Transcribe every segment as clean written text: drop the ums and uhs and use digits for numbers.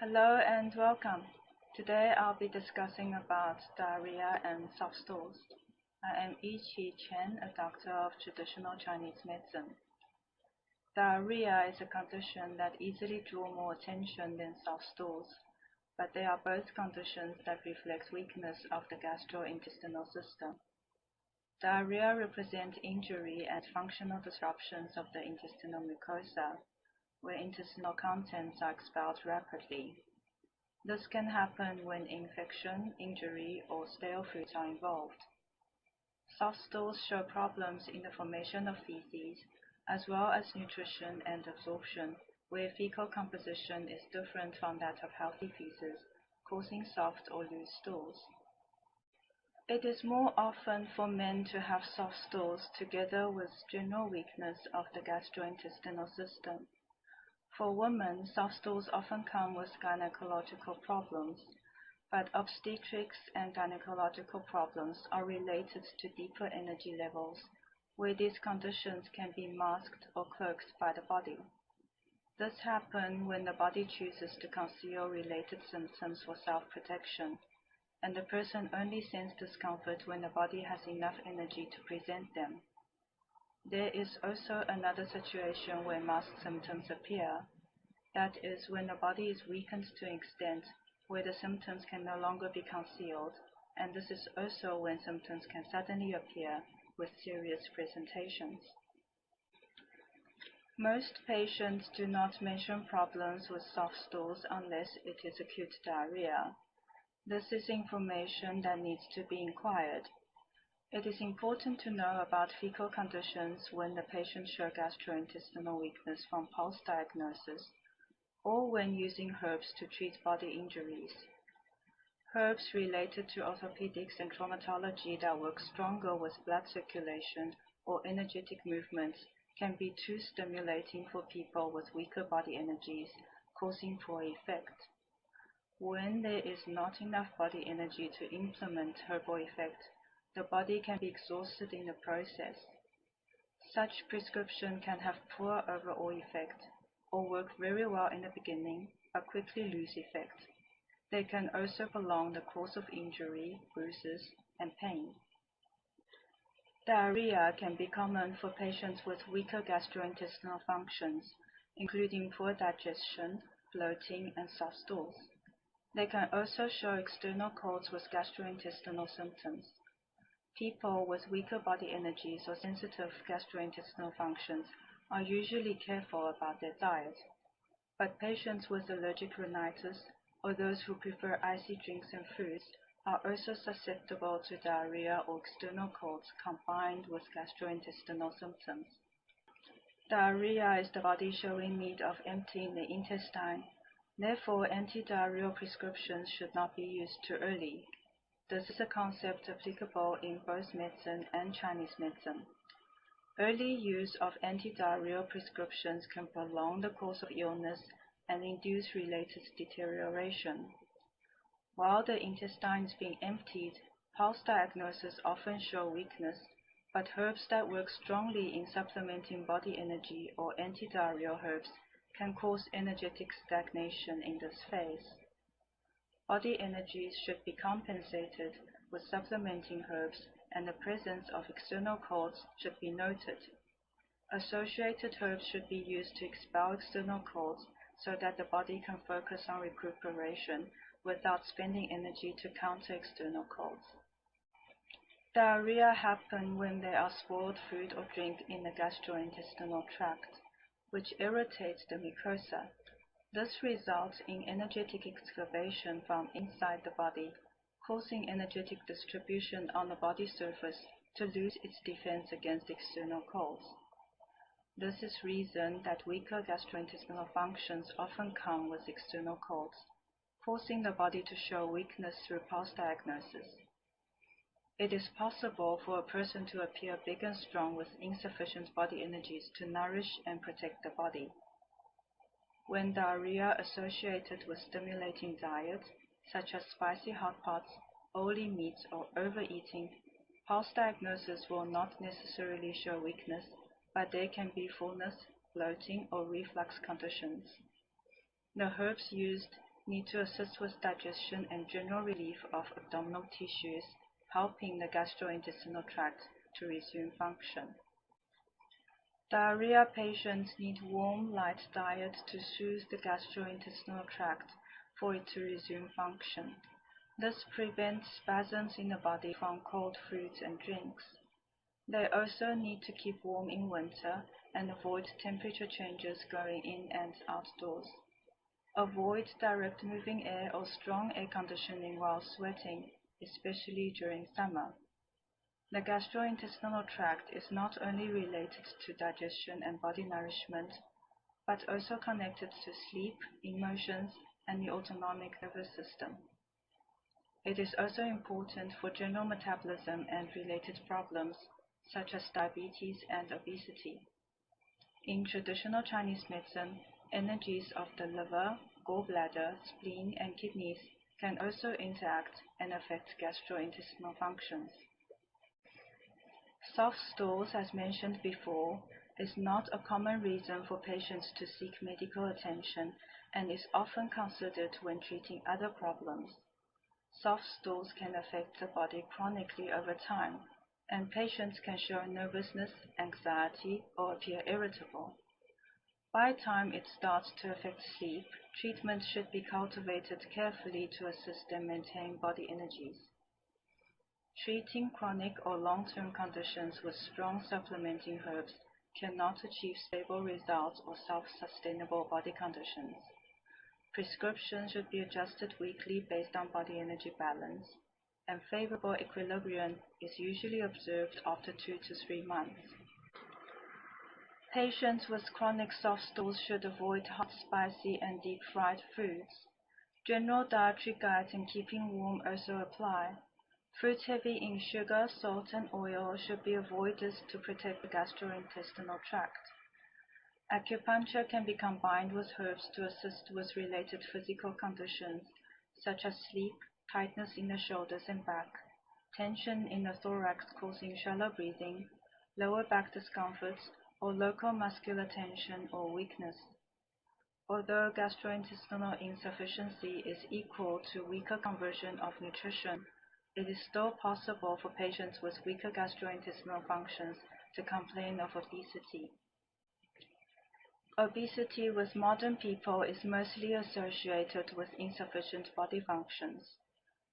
Hello and welcome. Today I'll be discussing about diarrhea and soft stools. I am Yi Qi Chen, a doctor of traditional Chinese medicine. Diarrhea is a condition that easily draw more attention than soft stools, but they are both conditions that reflect weakness of the gastrointestinal system. Diarrhea represents injury and functional disruptions of the intestinal mucosa, where intestinal contents are expelled rapidly. This can happen when infection, injury, or stale foods are involved. Soft stools show problems in the formation of feces, as well as nutrition and absorption, where fecal composition is different from that of healthy feces, causing soft or loose stools. It is more often for men to have soft stools together with general weakness of the gastrointestinal system. For women, soft stools often come with gynecological problems, but obstetrics and gynecological problems are related to deeper energy levels, where these conditions can be masked or cloaked by the body. This happens when the body chooses to conceal related symptoms for self-protection, and the person only senses discomfort when the body has enough energy to present them. There is also another situation where masked symptoms appear. That is when the body is weakened to an extent where the symptoms can no longer be concealed, and this is also when symptoms can suddenly appear with serious presentations. Most patients do not mention problems with soft stools unless it is acute diarrhea. This is information that needs to be inquired. It is important to know about fecal conditions when the patient shows gastrointestinal weakness from pulse diagnosis, or when using herbs to treat body injuries. Herbs related to orthopedics and traumatology that work stronger with blood circulation or energetic movements can be too stimulating for people with weaker body energies, causing poor effect. When there is not enough body energy to implement herbal effect, the body can be exhausted in the process. Such prescription can have poor overall effect, or work very well in the beginning, but quickly lose effect. They can also prolong the course of injury, bruises, and pain. Diarrhea can be common for patients with weaker gastrointestinal functions, including poor digestion, bloating, and soft stools. They can also show external colds with gastrointestinal symptoms. People with weaker body energies or sensitive gastrointestinal functions are usually careful about their diet, but patients with allergic rhinitis or those who prefer icy drinks and foods are also susceptible to diarrhea or external colds combined with gastrointestinal symptoms. Diarrhea is the body showing need of emptying the intestine. Therefore, anti-diarrheal prescriptions should not be used too early. This is a concept applicable in both medicine and Chinese medicine. Early use of anti-diarrheal prescriptions can prolong the course of illness and induce related deterioration. While the intestine is being emptied, pulse diagnoses often show weakness, but herbs that work strongly in supplementing body energy or anti-diarrheal herbs can cause energetic stagnation in this phase. Body energies should be compensated with supplementing herbs, and the presence of external colds should be noted. Associated herbs should be used to expel external colds so that the body can focus on recuperation without spending energy to counter external colds. Diarrhea happens when there are spoiled food or drink in the gastrointestinal tract, which irritates the mucosa. This results in energetic excavation from inside the body, causing energetic distribution on the body surface to lose its defense against external colds. This is reason that weaker gastrointestinal functions often come with external colds, forcing the body to show weakness through pulse diagnosis. It is possible for a person to appear big and strong with insufficient body energies to nourish and protect the body. When diarrhea associated with stimulating diet, such as spicy hot pots, oily meats, or overeating, pulse diagnosis will not necessarily show weakness, but there can be fullness, bloating, or reflux conditions. The herbs used need to assist with digestion and general relief of abdominal tissues, helping the gastrointestinal tract to resume function. Diarrhea patients need warm, light diet to soothe the gastrointestinal tract for it to resume function. This prevents spasms in the body from cold foods and drinks. They also need to keep warm in winter and avoid temperature changes going in and outdoors. Avoid direct moving air or strong air conditioning while sweating, especially during summer. The gastrointestinal tract is not only related to digestion and body nourishment, but also connected to sleep, emotions, and the autonomic nervous system. It is also important for general metabolism and related problems such as diabetes and obesity. In traditional Chinese medicine, energies of the liver, gallbladder, spleen, and kidneys can also interact and affect gastrointestinal functions. Soft stools, as mentioned before, is not a common reason for patients to seek medical attention and is often considered when treating other problems. Soft stools can affect the body chronically over time, and patients can show nervousness, anxiety, or appear irritable. By the time it starts to affect sleep, treatment should be cultivated carefully to assist and maintain body energies. Treating chronic or long-term conditions with strong supplementing herbs cannot achieve stable results or self-sustainable body conditions. Prescriptions should be adjusted weekly based on body energy balance, and favorable equilibrium is usually observed after 2 to 3 months. Patients with chronic soft stools should avoid hot, spicy, and deep-fried foods. General dietary guides and keeping warm also apply. Fruits heavy in sugar, salt, and oil should be avoided to protect the gastrointestinal tract. Acupuncture can be combined with herbs to assist with related physical conditions such as sleep, tightness in the shoulders and back, tension in the thorax causing shallow breathing, lower back discomforts, or local muscular tension or weakness. Although gastrointestinal insufficiency is equal to weaker conversion of nutrition, it is still possible for patients with weaker gastrointestinal functions to complain of obesity. Obesity with modern people is mostly associated with insufficient body functions.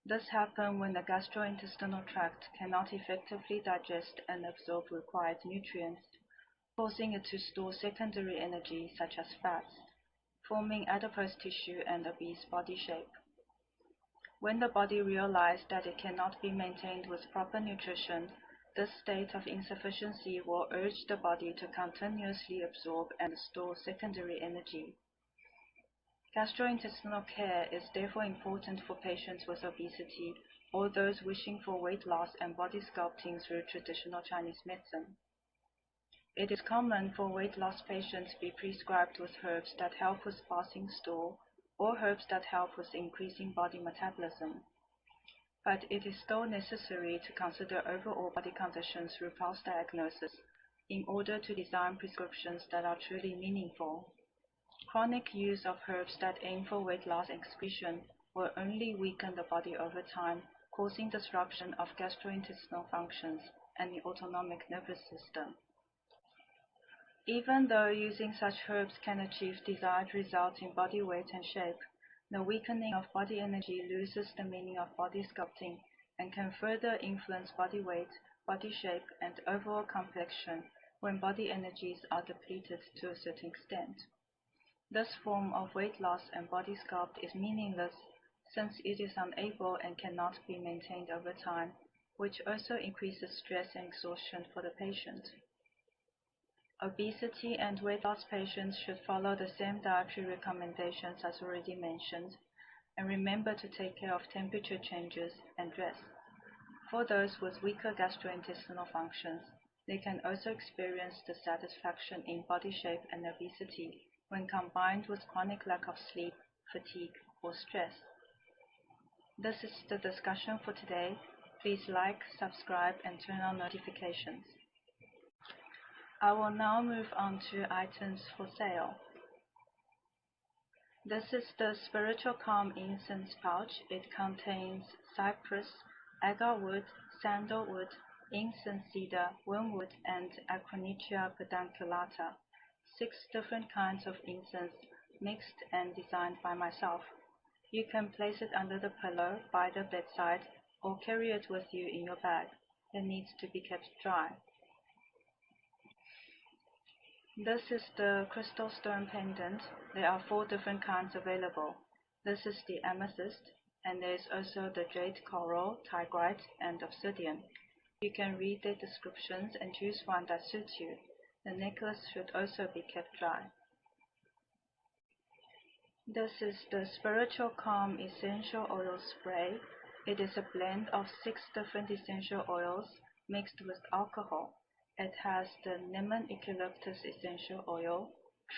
This happens when the gastrointestinal tract cannot effectively digest and absorb required nutrients, causing it to store secondary energy such as fats, forming adipose tissue and obese body shape. When the body realizes that it cannot be maintained with proper nutrition, this state of insufficiency will urge the body to continuously absorb and store secondary energy. Gastrointestinal care is therefore important for patients with obesity or those wishing for weight loss and body sculpting through traditional Chinese medicine. It is common for weight loss patients to be prescribed with herbs that help with passing stool or herbs that help with increasing body metabolism. But it is still necessary to consider overall body conditions through pulse diagnosis in order to design prescriptions that are truly meaningful. Chronic use of herbs that aim for weight loss and excretion will only weaken the body over time, causing disruption of gastrointestinal functions and the autonomic nervous system. Even though using such herbs can achieve desired results in body weight and shape, the weakening of body energy loses the meaning of body sculpting and can further influence body weight, body shape, and overall complexion when body energies are depleted to a certain extent. This form of weight loss and body sculpt is meaningless since it is unable and cannot be maintained over time, which also increases stress and exhaustion for the patient. Obesity and weight loss patients should follow the same dietary recommendations as already mentioned, and remember to take care of temperature changes and rest. For those with weaker gastrointestinal functions, they can also experience dissatisfaction in body shape and obesity when combined with chronic lack of sleep, fatigue, or stress. This is the discussion for today. Please like, subscribe, and turn on notifications. I will now move on to items for sale. This is the Spiritual Calm incense pouch. It contains cypress, agarwood, sandalwood, incense cedar, wormwood, and Acronychia pedunculata, 6 different kinds of incense mixed and designed by myself. You can place it under the pillow, by the bedside, or carry it with you in your bag. It needs to be kept dry. This is the crystal stone pendant. There are 4 different kinds available. This is the amethyst, and there is also the jade coral, tigrite, and obsidian. You can read the descriptions and choose one that suits you. The necklace should also be kept dry. This is the Spiritual Calm Essential Oil Spray. It is a blend of 6 different essential oils mixed with alcohol. It has the Lemon Eucalyptus Essential Oil,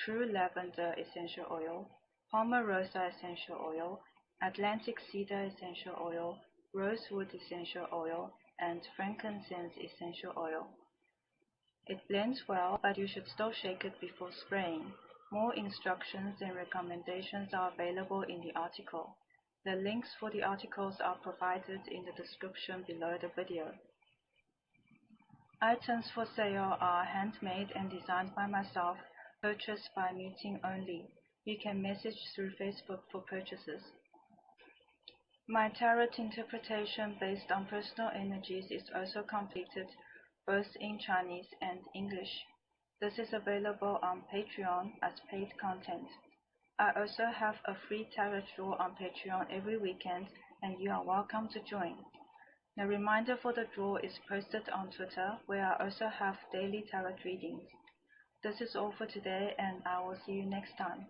True Lavender Essential Oil, Palmarosa Essential Oil, Atlantic Cedar Essential Oil, Rosewood Essential Oil, and Frankincense Essential Oil. It blends well, but you should still shake it before spraying. More instructions and recommendations are available in the article. The links for the articles are provided in the description below the video. Items for sale are handmade and designed by myself, purchased by meeting only. You can message through Facebook for purchases. My tarot interpretation based on personal energies is also completed both in Chinese and English. This is available on Patreon as paid content. I also have a free tarot draw on Patreon every weekend, and you are welcome to join. The reminder for the draw is posted on Twitter, where I also have daily tarot readings. This is all for today, and I will see you next time.